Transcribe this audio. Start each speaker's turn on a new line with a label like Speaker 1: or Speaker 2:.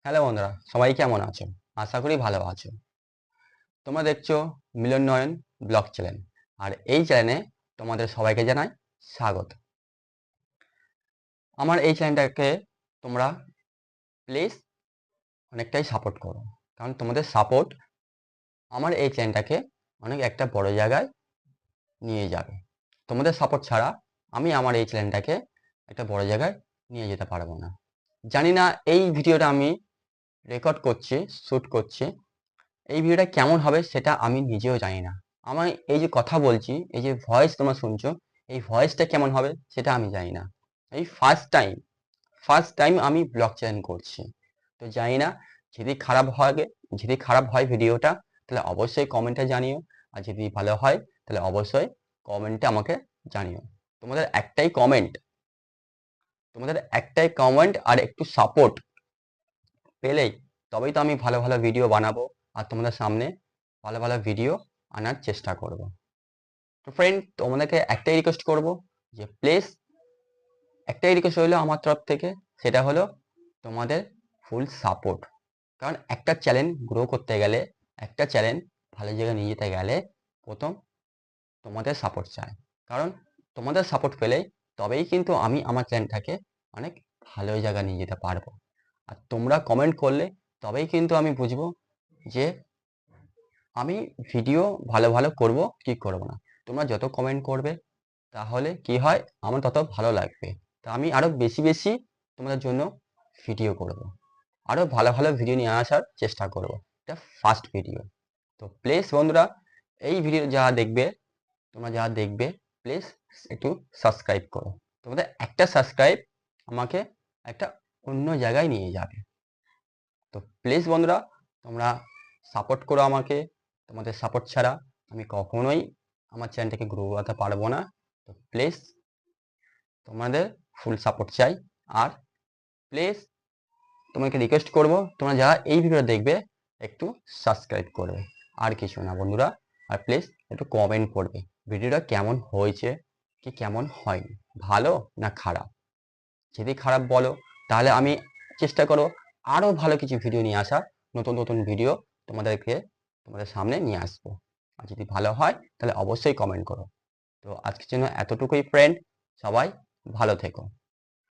Speaker 1: Hello বন্ধুরা, সবাই কেমন আছো? আশা করি ভালো আছো। তোমরা দেখছো মিলন নয়ন ব্লগ চ্যানেল। আর এই চ্যানেলে তোমাদের সবাইকে জানাই স্বাগত। আমার এই চ্যানেলটাকে তোমরা প্লিজ অনেকটাই সাপোর্ট করো, কারণ তোমাদের সাপোর্ট আমার এই চ্যানেলটাকে অনেক একটা বড় জায়গায় নিয়ে যাবে। তোমাদের সাপোর্ট ছাড়া আমি আমার এই চ্যানেলটাকে একটা বড় জায়গায় নিয়ে যেতে পারবো না। জানি না এই ভিডিওটা আমি রেকর্ড করছি, শ্যুট করছি, এই ভিডিওটা কেমন হবে সেটা আমি নিজেও জানি না। আমার এই যে কথা বলছি, এই যে ভয়েস তোমরা শুনছো, এই ভয়েসটা কেমন হবে সেটা আমি জানি না। এই ফার্স্ট টাইম আমি ব্লগ চ্যানেল করছি। তো জানি না, যদি খারাপ হয়, ভিডিওটা, তাহলে অবশ্যই কমেন্টে জানিও। আর যদি ভালো হয় তাহলে অবশ্যই কমেন্টে আমাকে জানিও। তোমাদের একটাই কমেন্ট আর একটু সাপোর্ট পেলেই তবেই তো আমি ভালো ভালো ভিডিও বানাবো আর তোমাদের সামনে ভালো ভালো ভিডিও আনার চেষ্টা করব। তো ফ্রেন্ড, তোমাদেরকে একটাই রিকোয়েস্ট করব যে প্লিজ, একটাই রিকোয়েস্ট রইলো আমার তরফ থেকে, সেটা হলো তোমাদের ফুল সাপোর্ট। কারণ একটা চ্যানেল গ্রো করতে গেলে, একটা চ্যানেল ভালো জায়গায় নিয়ে যেতে গেলে প্রথম তোমাদের সাপোর্ট চাই। কারণ তোমাদের সাপোর্ট পেলেই তবেই কিন্তু আমি আমার চ্যানেলটাকে অনেক ভালো জায়গায় নিয়ে যেতে পারবো। আর তোমরা কমেন্ট করলে তবেই কিন্তু আমি বুঝবো যে আমি ভিডিও ভালো ভালো করব কি করব না। তোমরা যত কমেন্ট করবে তাহলে কি হয়, আমার তত ভালো লাগবে। তা আমি আরো বেশি বেশি তোমাদের জন্য ভিডিও করব, আরো ভালো ভালো ভিডিও নিয়ে আসার চেষ্টা করব। এটা ফার্স্ট ভিডিও। তো প্লিজ বন্ধুরা, এই ভিডিও যারা দেখবে প্লিজ একটু সাবস্ক্রাইব করো। তোমাদের একটা সাবস্ক্রাইব আমাকে একটা অন্য জায়গায় নিয়ে যাবে। তো প্লিজ বন্ধুরা, তোমরা সাপোর্ট করো আমাকে। তোমাদের সাপোর্ট ছাড়া আমি কখনোই আমার চ্যানেলটাকে গ্রো করাতে পারবো না। তো প্লিজ তোমাদের ফুল সাপোর্ট চাই। আর প্লিজ তোমাকে রিকোয়েস্ট করব, তোমরা যারা এই ভিডিওটা দেখবে একটু সাবস্ক্রাইব করবে, আর কিছু না বন্ধুরা। আর প্লিজ একটু কমেন্ট করবে ভিডিওটা কেমন হয়েছে কি কেমন হয়নি, ভালো না খারাপ। যদি খারাপ বলো তাহলে আমি চেষ্টা করো আরো ভালো কিছু ভিডিও নিয়ে আসা, নতুন নতুন ভিডিও তোমাদের সামনে নিয়ে আসবো। আর যদি ভালো হয় তাহলে অবশ্যই কমেন্ট করো। তো আজকের জন্য এতটুকুই ফ্রেন্ড, সবাই ভালো থেকো।